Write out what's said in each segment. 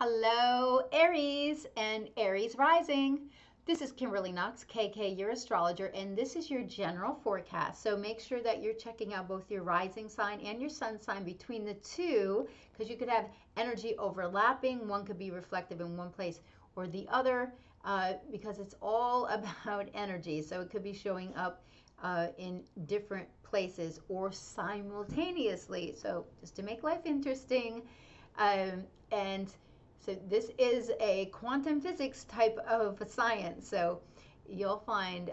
Hello, Aries and Aries rising. This is Kimberly Knox, KK, your astrologer, and this is your general forecast. So make sure that you're checking out both your rising sign and your sun sign between the two, because you could have energy overlapping. One could be reflective in one place or the other, because it's all about energy. So it could be showing up in different places or simultaneously. So just to make life interesting. And so this is a quantum physics type of science. So you'll find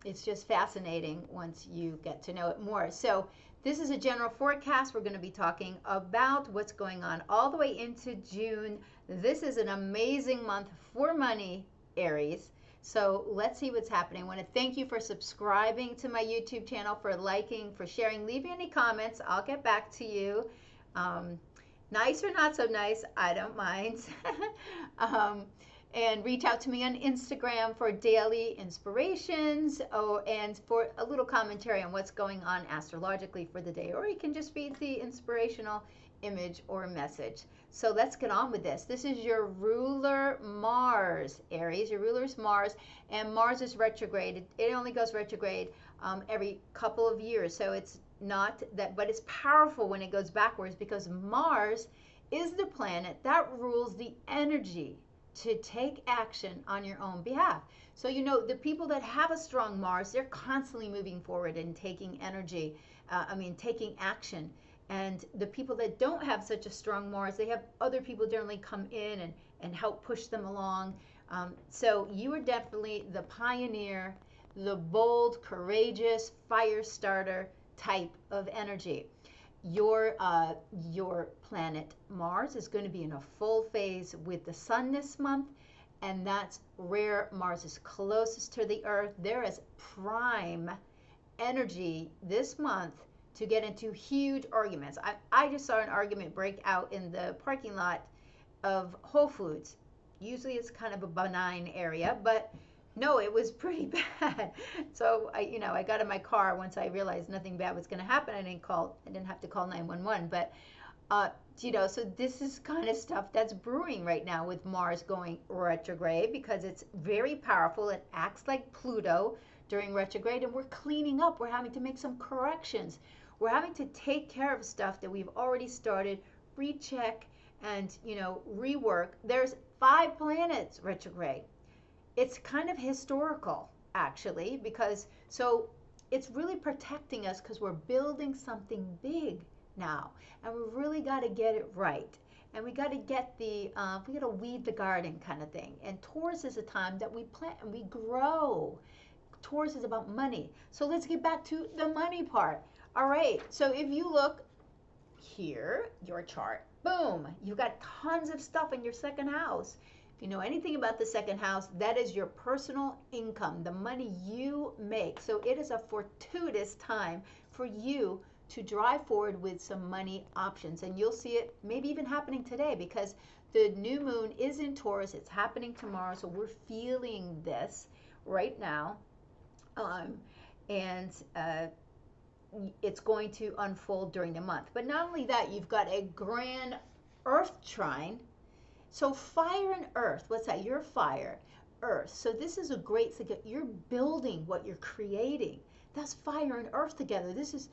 it's just fascinating once you get to know it more. So this is a general forecast. We're going to be talking about what's going on all the way into June. This is an amazing month for money, Aries. So let's see what's happening. I want to thank you for subscribing to my YouTube channel, for liking, for sharing. Leave me any comments. I'll get back to you. Nice or not so nice, I don't mind. And reach out to me on Instagram for daily inspirations and for a little commentary on what's going on astrologically for the day. Or you can just read the inspirational image or message. So let's get on with this. This is your ruler Mars, Aries. Your ruler is Mars, and Mars is retrograde. It only goes retrograde every couple of years. So it's not that, but it's powerful when it goes backwards, because Mars is the planet that rules the energy to take action on your own behalf. So you know, the people that have a strong Mars, they're constantly moving forward and taking energy, taking action. And the people that don't have such a strong Mars, they have other people generally come in and help push them along. So you are definitely the pioneer, the bold, courageous fire starter type of energy. Your planet Mars is going to be in a full phase with the sun this month, and that's where Mars is closest to the Earth. There is prime energy this month to get into huge arguments. I just saw an argument break out in the parking lot of Whole Foods. Usually it's kind of a benign area, but no, it was pretty bad. So I got in my car once I realized nothing bad was going to happen. I didn't have to call 911. But so this is kind of stuff that's brewing right now with Mars going retrograde, because it's very powerful. It acts like Pluto during retrograde, and we're cleaning up. We're having to make some corrections. We're having to take care of stuff that we've already started, recheck, and rework. There's 5 planets retrograde. It's kind of historical, actually, because so it's really protecting us, because we're building something big now, and we really got to get it right, and we got to get we got to weed the garden kind of thing. And Taurus is a time that we plant and we grow. Taurus is about money. So let's get back to the money part. All right, so if you look here, your chart, boom, you've got tons of stuff in your second house. If you know anything about the second house, that is your personal income, the money you make. So it is a fortuitous time for you to drive forward with some money options. And you'll see it maybe even happening today, because the new moon is in Taurus. It's happening tomorrow. So we're feeling this right now. It's going to unfold during the month. But not only that, you've got a grand Earth trine. So fire and earth, what's that? You're fire, earth. So this is a great thing. You're building what you're creating. That's fire and earth together. This is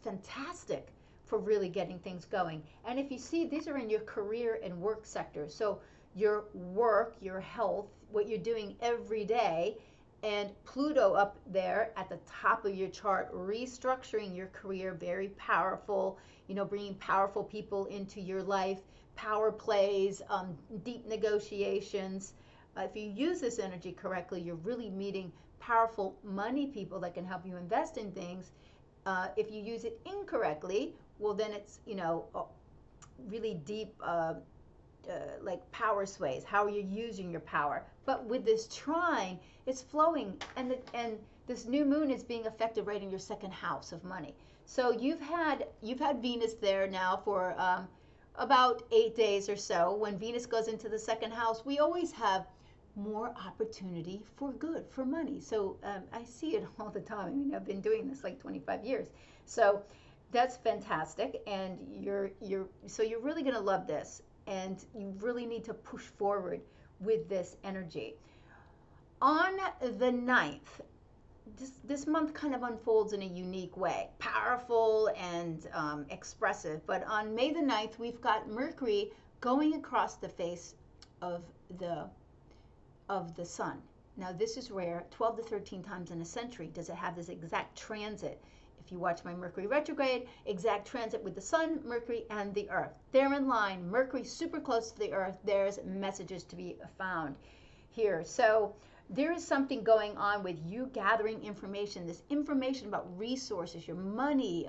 fantastic for really getting things going. And if you see, these are in your career and work sector. So your work, your health, what you're doing every day, and Pluto up there at the top of your chart, restructuring your career, very powerful, bringing powerful people into your life, power plays, deep negotiations. If you use this energy correctly, you're really meeting powerful money people that can help you invest in things. If you use it incorrectly, well, then it's, really deep, like power sways, how are you using your power. But with this trine, it's flowing, and this new moon is being affected right in your second house of money. So you've had Venus there now for about 8 days or so. When Venus goes into the second house, we always have more opportunity for good, for money. So I see it all the time. I've been doing this like 25 years. So that's fantastic, and you're really going to love this. and you really need to push forward with this energy. On the 9th, this month kind of unfolds in a unique way, powerful and expressive. But on May the 9th, we've got Mercury going across the face of the sun. Now this is rare. 12 to 13 times in a century does it have this exact transit. If you watch my Mercury retrograde, exact transit with the sun, Mercury, and the earth. They're in line. Mercury super close to the earth. There's messages to be found here. So there is something going on with you gathering information, this information about resources, your money,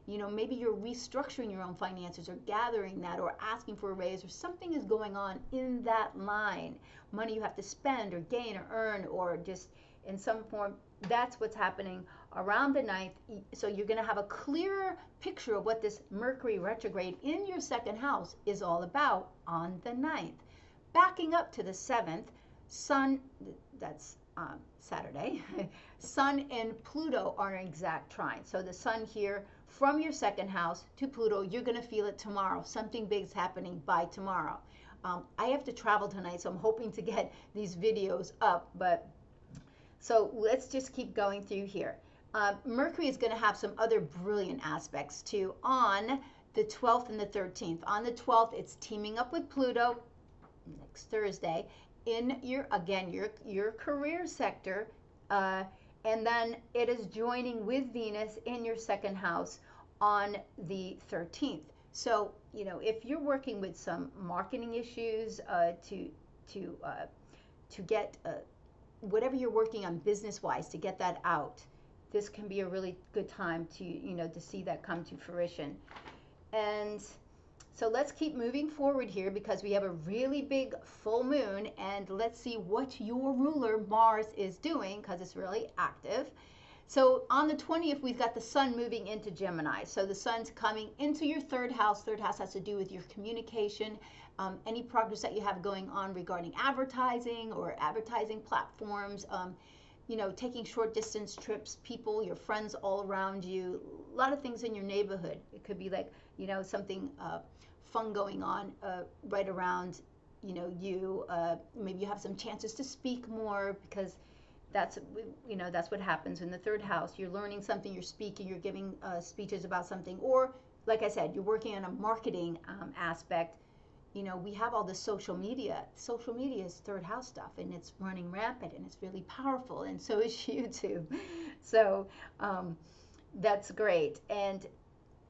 maybe you're restructuring your own finances or gathering that or asking for a raise, or something is going on in that line. Money you have to spend or gain or earn or just in some form. That's what's happening around the 9th. So you're going to have a clearer picture of what this Mercury retrograde in your second house is all about on the 9th. Backing up to the 7th, Sun, that's Saturday, Sun and Pluto are an exact trine. So the Sun here from your second house to Pluto, you're going to feel it tomorrow. Something big's happening by tomorrow. I have to travel tonight, so I'm hoping to get these videos up. But so let's just keep going through here. Mercury is going to have some other brilliant aspects too on the 12th and the 13th. On the 12th, it's teaming up with Pluto next Thursday in your career sector, and then it is joining with Venus in your second house on the 13th. So if you're working with some marketing issues to get whatever you're working on business-wise to get that out, this can be a really good time to see that come to fruition. And so let's keep moving forward here because we have a really big full moon, and let's see what your ruler Mars is doing because it's really active. So on the 20th, we've got the sun moving into Gemini. So the sun's coming into your third house. Third house has to do with your communication, any progress that you have going on regarding advertising or advertising platforms, taking short distance trips, people, your friends all around you, a lot of things in your neighborhood. It could be like, something fun going on right around, you. Maybe you have some chances to speak more because that's what happens in the third house. You're learning something, you're speaking, you're giving speeches about something, or like I said, you're working on a marketing aspect. We have all this social media. Social media is third house stuff, and it's running rampant, and it's really powerful, and so is YouTube. So that's great. And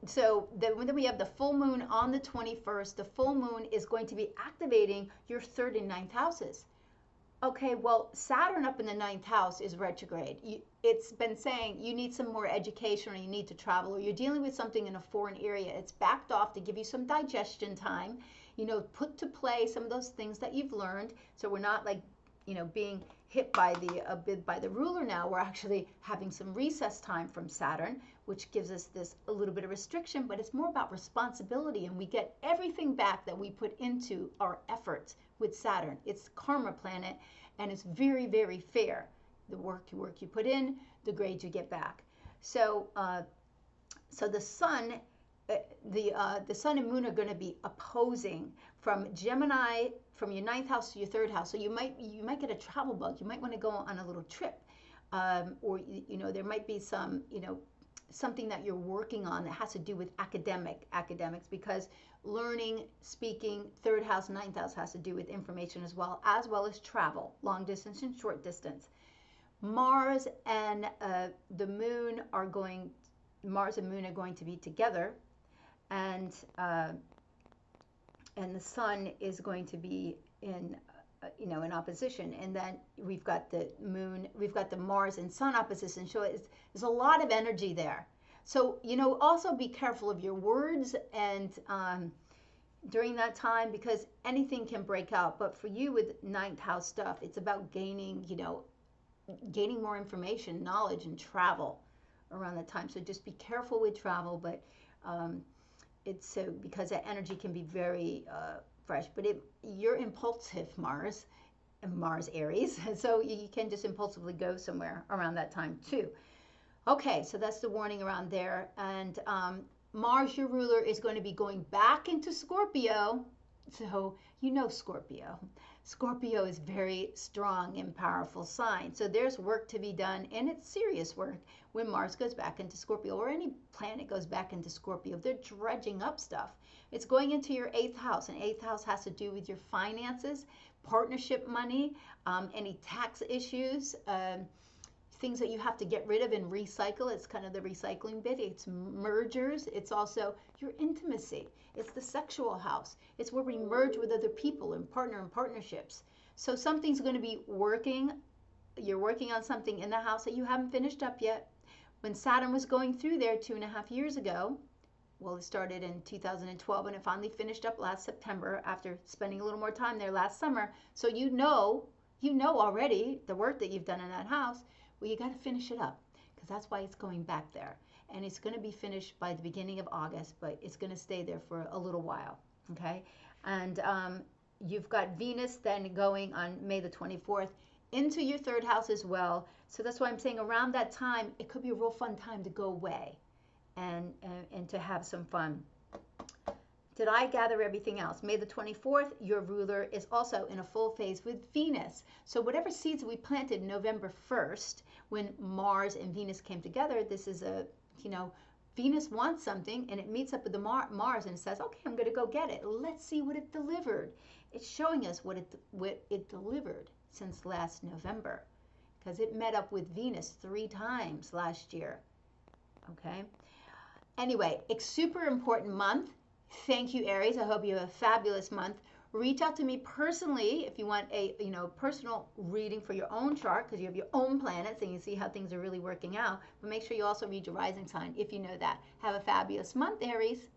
so then we have the full moon on the 21st. The full moon is going to be activating your third and ninth houses. Okay, well, Saturn up in the ninth house is retrograde. It's been saying you need some more education, or you need to travel, or you're dealing with something in a foreign area. It's backed off to give you some digestion time, put to play some of those things that you've learned. So we're not like, being hit by the ruler now. We're actually having some recess time from Saturn, which gives us this a little bit of restriction, but it's more about responsibility, and we get everything back that we put into our efforts with Saturn. It's karma planet, and it's very, very fair. The work you put in, the grades you get back. So the sun, the sun and moon are going to be opposing from Gemini, from your ninth house to your third house. So you might get a travel bug. You might want to go on a little trip, or there might be some something that you're working on that has to do with academics, because learning, speaking, third house, ninth house has to do with information as well as travel, long distance and short distance. Mars and Moon are going to be together, and the sun is going to be in in opposition. And then we've got the moon, we've got the Mars and sun opposition. So there's a lot of energy there. So also be careful of your words and during that time, because anything can break out. But for you with ninth house stuff, it's about gaining more information, knowledge, and travel around that time. So just be careful with travel, but it's so, because that energy can be very fresh. But you're impulsive, Mars Aries, so you can just impulsively go somewhere around that time too. Okay, so that's the warning around there. And Mars, your ruler, is going to be going back into Scorpio So, you know Scorpio. Scorpio is very strong and powerful sign. So there's work to be done, and it's serious work when Mars goes back into Scorpio, or any planet goes back into Scorpio. They're dredging up stuff. It's going into your eighth house, and eighth house has to do with your finances, partnership money, any tax issues, things that you have to get rid of and recycle. It's kind of the recycling bit. It's mergers. It's also your intimacy. It's the sexual house. It's where we merge with other people and partner in partnerships. So something's going to be working. You're working on something in the house that you haven't finished up yet. When Saturn was going through there 2.5 years ago, well, it started in 2012 and it finally finished up last September after spending a little more time there last summer. So you know already the work that you've done in that house. Well, you got to finish it up, because that's why it's going back there. And it's going to be finished by the beginning of August, but it's going to stay there for a little while. Okay. And you've got Venus then going on May the 24th into your third house as well. So that's why I'm saying around that time, it could be a real fun time to go away and to have some fun. Did I gather everything else? May the 24th, your ruler is also in a full phase with Venus. So whatever seeds we planted November 1st, when Mars and Venus came together, this is a, Venus wants something, and it meets up with the Mars and says, okay, I'm going to go get it. Let's see what it delivered. It's showing us what it delivered since last November, because it met up with Venus 3 times last year. Okay. Anyway, it's super important month. Thank you, Aries. I hope you have a fabulous month. Reach out to me personally if you want a personal reading for your own chart, because you have your own planets and you see how things are really working out. But make sure you also read your rising sign if you know that. Have a fabulous month, Aries.